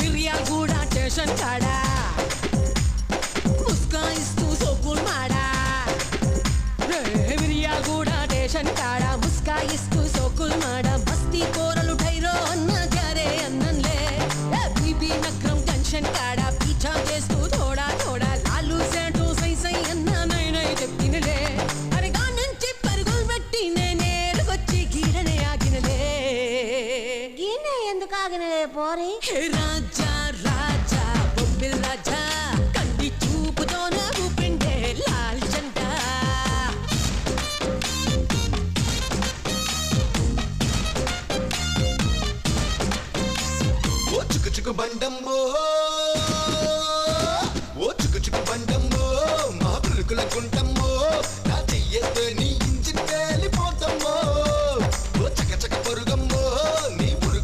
मिर्यालगूడ station काड़ा मुस्काइस्तू सोकुल माड़ा मिर्यालगूड station काड़ा मुस्काइस्तू सोकुल माड़ा मस्ती कोरलु ढैरो अन्न जारे अन्ननले बीबी नगरम जंक्शन काड़ा पीछा చేస్తూ थोड़ा थोड़ा लालू सेठू सई सई अन्न नई नई చెప్తినలే అరే గానంచి పరుగులు పెట్టి నేనేరుకొచ్చి గీడనే ఆగినలే గీనే ఎందుకు ఆగినలే పోరి రాజా రాజా బొబ్బిల్ రాజా కంటి చూపుతోన ఊపిండే లాల్ జెండా ఓ చుకు చుకు బండమ్మో ఓ చుకు చుకు బండమ్మో మా పులుకుల గుంటమ్మో నా చెయ్యేస్తే